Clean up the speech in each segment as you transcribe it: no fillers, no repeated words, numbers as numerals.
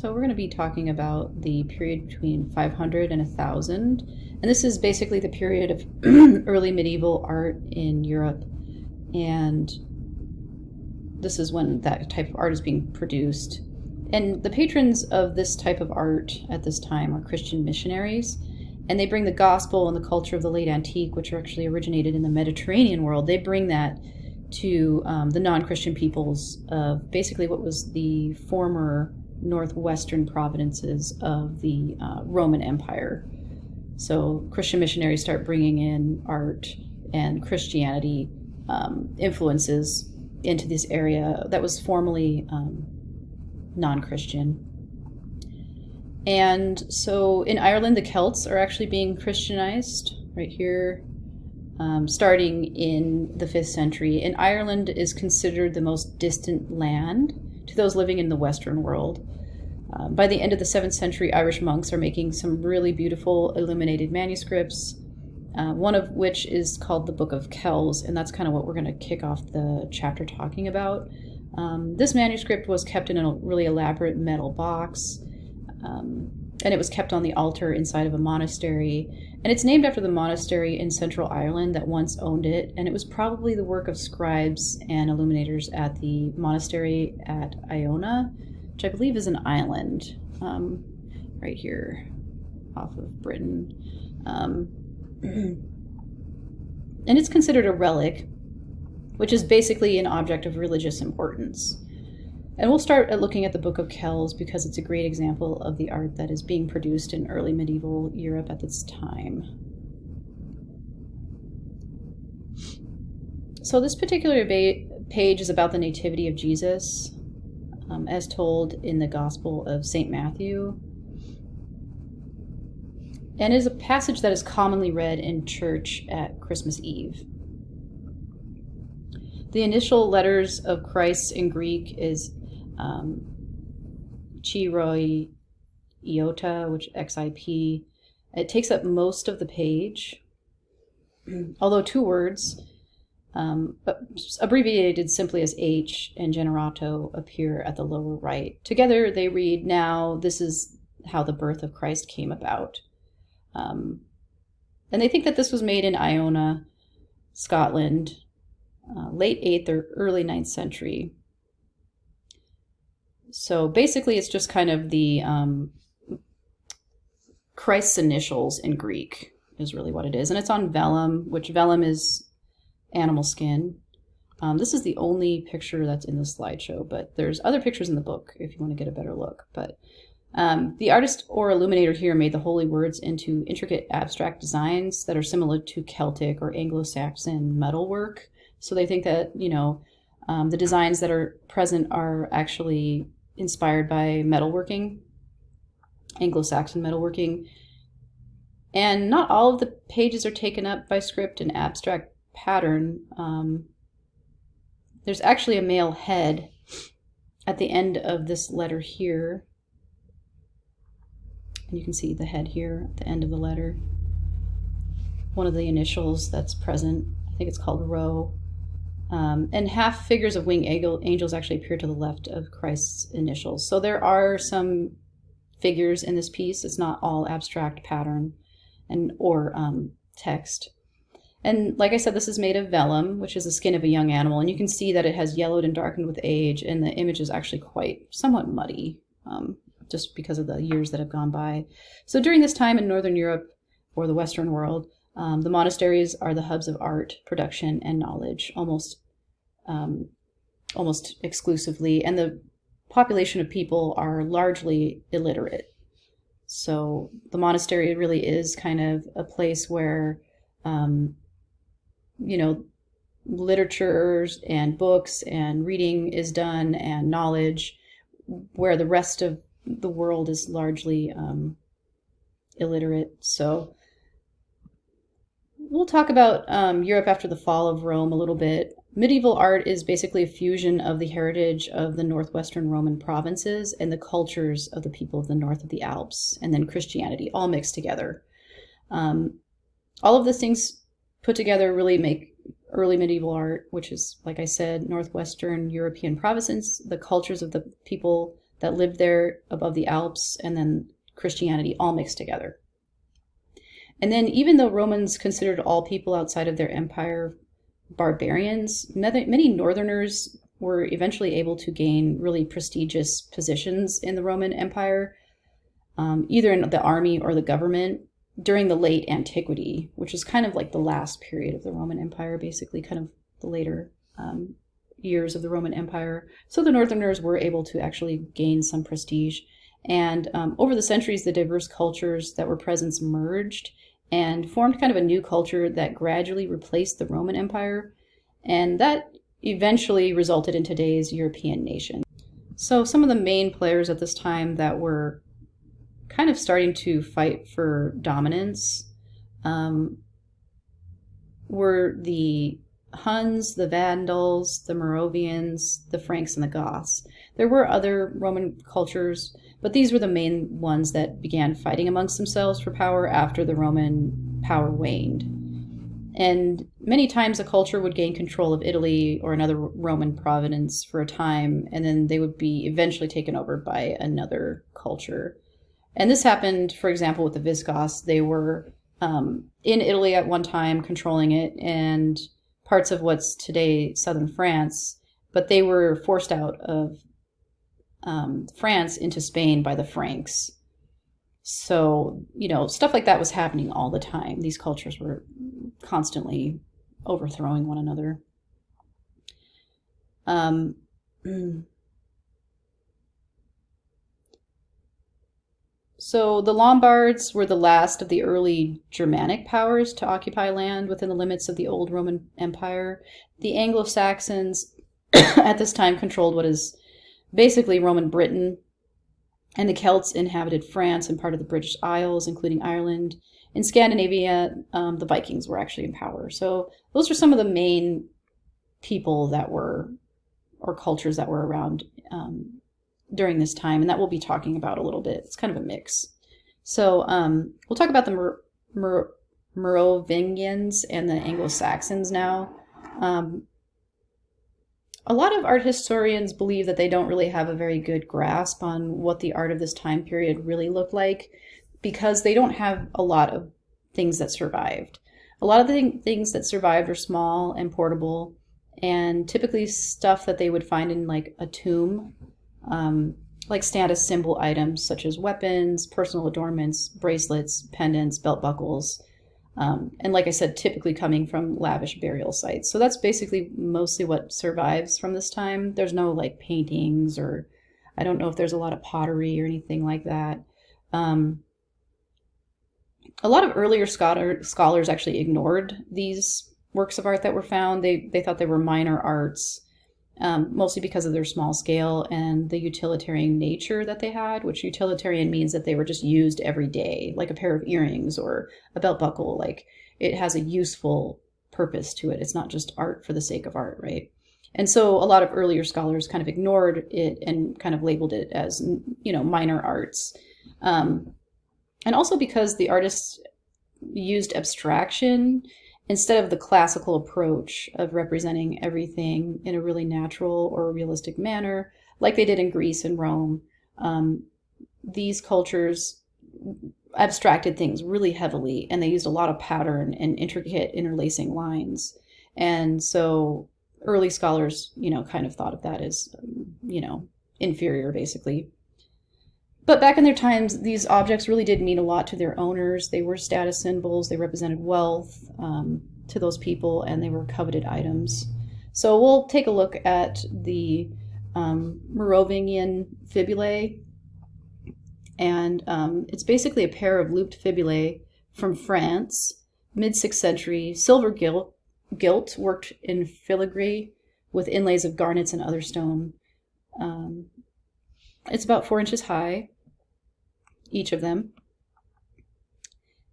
So we're going to be talking about the period between 500 and 1000. And this is basically the period of early medieval art in Europe. And this is when that type of art is being produced. And the patrons of this type of art at this time are Christian missionaries. And they bring the gospel and the culture of the late antique, which are actually originated in the Mediterranean world. They bring that to the non-Christian peoples of basically what was the former northwestern provinces of the Roman Empire. So Christian missionaries start bringing in art and Christianity influences into this area that was formerly non-Christian. And so in Ireland, the Celts are actually being Christianized right here, starting in the 5th century. And Ireland is considered the most distant land to those living in the Western world. By the end of the 7th century, Irish monks are making some really beautiful illuminated manuscripts, one of which is called the Book of Kells, and that's kind of what we're going to kick off the chapter talking about. This manuscript was kept in a really elaborate metal box, and it was kept on the altar inside of a monastery. And it's named after the monastery in Central Ireland that once owned it, and it was probably the work of scribes and illuminators at the monastery at Iona, which I believe is an island right here off of Britain. And it's considered a relic, which is basically an object of religious importance. And we'll start at looking at the Book of Kells because it's a great example of the art that is being produced in early medieval Europe at this time. So this particular page is about the Nativity of Jesus, as told in the Gospel of St. Matthew, and is a passage that is commonly read in church at Christmas Eve. The initial letters of Christ in Greek is Chi Rhoi Iota, which XIP. It takes up most of the page, although two words, abbreviated simply as H and Generato, appear at the lower right. Together they read, "Now this is how the birth of Christ came about." And they think that this was made in Iona, Scotland, late 8th or early 9th century. So basically it's just kind of the Christ's initials in Greek is really what it is. And it's on vellum, which vellum is animal skin. This is the only picture that's in the slideshow, but there's other pictures in the book if you want to get a better look. But the artist or illuminator here made the holy words into intricate abstract designs that are similar to Celtic or Anglo-Saxon metalwork. So they think that, the designs that are present are actually inspired by metalworking, Anglo-Saxon metalworking. And not all of the pages are taken up by script and abstract pattern. There's actually a male head at the end of this letter here. And you can see the head here at the end of the letter. One of the initials that's present, I think it's called Rho. And half figures of winged angels actually appear to the left of Christ's initials. So there are some figures in this piece. It's not all abstract pattern or text. And like I said, this is made of vellum, which is the skin of a young animal. And you can see that it has yellowed and darkened with age, and the image is actually somewhat muddy, just because of the years that have gone by. So during this time in Northern Europe, or the Western world, the monasteries are the hubs of art, production, and knowledge, almost exclusively. And the population of people are largely illiterate. So the monastery really is kind of a place where, literatures and books and reading is done and knowledge, where the rest of the world is largely illiterate. So we'll talk about Europe after the fall of Rome a little bit. Medieval art is basically a fusion of the heritage of the northwestern Roman provinces and the cultures of the people of the north of the Alps, and then Christianity, all mixed together. All of these things put together really make early medieval art, which is, like I said, northwestern European provinces, the cultures of the people that lived there above the Alps, and then Christianity all mixed together. And then even though Romans considered all people outside of their empire barbarians, many northerners were eventually able to gain really prestigious positions in the Roman Empire, either in the army or the government, during the late antiquity, which is kind of like the last period of the Roman Empire, basically kind of the later years of the Roman Empire. So the northerners were able to actually gain some prestige. And over the centuries, the diverse cultures that were present merged and formed kind of a new culture that gradually replaced the Roman Empire. And that eventually resulted in today's European nation. So some of the main players at this time that were kind of starting to fight for dominance were the Huns, the Vandals, the Merovingians, the Franks, and the Goths. There were other Roman cultures, but these were the main ones that began fighting amongst themselves for power after the Roman power waned. And many times a culture would gain control of Italy or another Roman province for a time, and then they would be eventually taken over by another culture. And this happened, for example, with the Visigoths. They were in Italy at one time, controlling it, and parts of what's today southern France, but they were forced out of France into Spain by the Franks. So, stuff like that was happening all the time. These cultures were constantly overthrowing one another. So the Lombards were the last of the early Germanic powers to occupy land within the limits of the old Roman Empire. The Anglo-Saxons at this time controlled what is basically Roman Britain, and the Celts inhabited France and part of the British Isles, including Ireland. In Scandinavia, the Vikings were actually in power. So those are some of the main people that were, or cultures that were around during this time, and that we'll be talking about a little bit. It's kind of a mix. So we'll talk about the Merovingians and the Anglo-Saxons now. A lot of art historians believe that they don't really have a very good grasp on what the art of this time period really looked like, because they don't have a lot of things that survived. A lot of the things that survived are small and portable, and typically stuff that they would find in like a tomb, like status symbol items such as weapons, personal adornments, bracelets, pendants, belt buckles, and like I said, typically coming from lavish burial sites. So that's basically mostly what survives from this time. There's no like paintings, or I don't know if there's a lot of pottery or anything like that. A lot of earlier scholars actually ignored these works of art that were found. They thought they were minor arts, mostly because of their small scale and the utilitarian nature that they had, which utilitarian means that they were just used every day, like a pair of earrings or a belt buckle. Like, it has a useful purpose to it. It's not just art for the sake of art, right? And so a lot of earlier scholars kind of ignored it and kind of labeled it as, minor arts. And also because the artists used abstraction instead of the classical approach of representing everything in a really natural or realistic manner, like they did in Greece and Rome. These cultures abstracted things really heavily, and they used a lot of pattern and intricate interlacing lines. And so early scholars, kind of thought of that as, inferior, basically. But back in their times, these objects really did mean a lot to their owners. They were status symbols. They represented wealth to those people, and they were coveted items. So we'll take a look at the Merovingian Fibulae. And it's basically a pair of looped fibulae from France, mid-6th century, silver gilt, worked in filigree with inlays of garnets and other stone. It's about 4 inches high, each of them.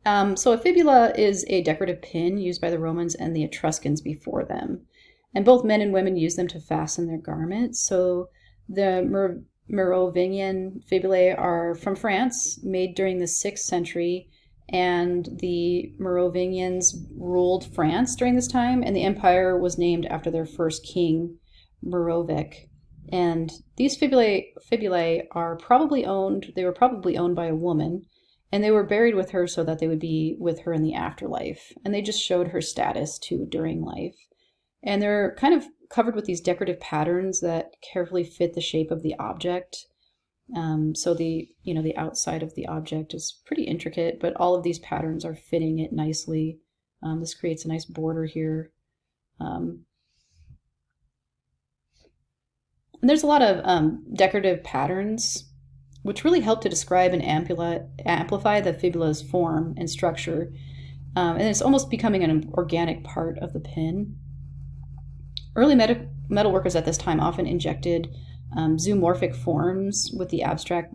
So a fibula is a decorative pin used by the Romans and the Etruscans before them. And both men and women used them to fasten their garments. So the Merovingian Fibulae are from France, made during the 6th century, and the Merovingians ruled France during this time, and the empire was named after their first king, Merovic. And these fibulae are probably owned, they were probably owned by a woman, and they were buried with her so that they would be with her in the afterlife. And they just showed her status too during life. And they're kind of covered with these decorative patterns that carefully fit the shape of the object. So the outside of the object is pretty intricate, but all of these patterns are fitting it nicely. This creates a nice border here. And there's a lot of decorative patterns, which really help to describe and amplify the fibula's form and structure. And it's almost becoming an organic part of the pin. Early metalworkers at this time often injected zoomorphic forms with the abstract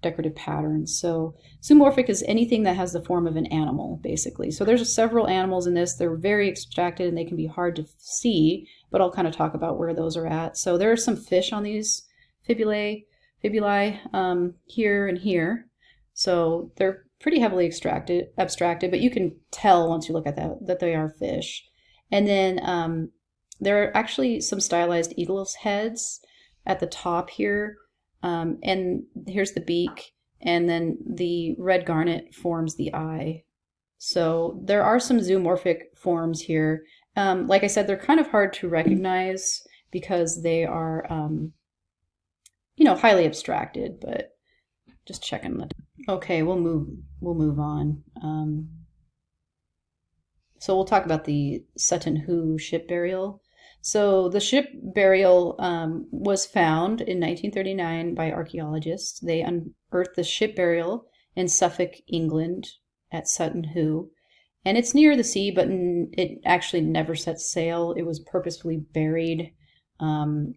decorative patterns. So zoomorphic is anything that has the form of an animal, basically. So there's several animals in this. They're very abstracted and they can be hard to see, but I'll kind of talk about where those are at. So there are some fish on these fibulae here and here. So they're pretty heavily abstracted, but you can tell once you look at that they are fish. And then there are actually some stylized eagle's heads at the top here. And here's the beak, and then the red garnet forms the eye. So there are some zoomorphic forms here. Like I said, they're kind of hard to recognize because they are, highly abstracted, but just checking that. Okay, we'll move on. So we'll talk about the Sutton ship burial. So the ship burial was found in 1939 by archaeologists. They unearthed the ship burial in Suffolk, England, at Sutton, and it's near the sea, but it actually never set sail. It was purposefully buried, and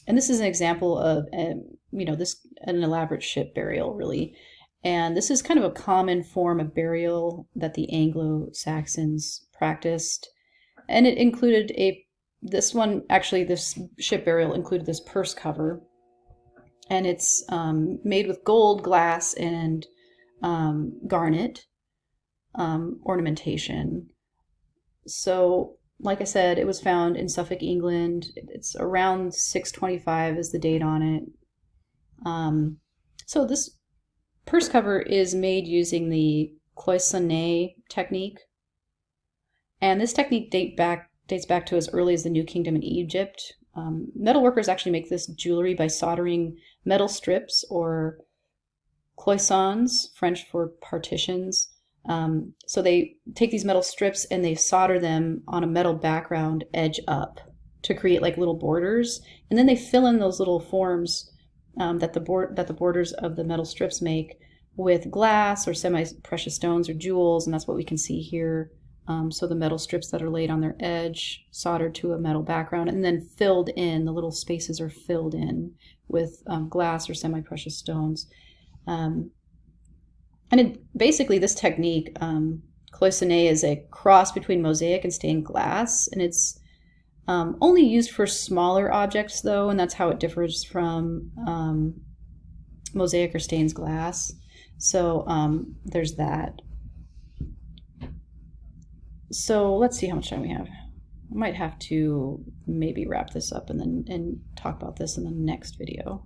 this is an example of an elaborate ship burial, really. And this is kind of a common form of burial that the Anglo-Saxons practiced, and it included this ship burial included this purse cover, and it's made with gold, glass, and garnet ornamentation. So, like I said, it was found in Suffolk, England. It's around 625 is the date on it. So this purse cover is made using the cloisonné technique, and this technique dates back to as early as the New Kingdom in Egypt. Metalworkers actually make this jewelry by soldering metal strips, or cloisons, French for partitions. So they take these metal strips and they solder them on a metal background edge up to create like little borders, and then they fill in those little forms that the borders of the metal strips make with glass or semi-precious stones or jewels, and that's what we can see here. So the metal strips that are laid on their edge, soldered to a metal background, and then filled in, the little spaces are filled in with glass or semi-precious stones. Basically this technique, cloisonné, is a cross between mosaic and stained glass, and it's only used for smaller objects though, and that's how it differs from mosaic or stained glass. So there's that. So let's see how much time we have. I might have to maybe wrap this up and talk about this in the next video.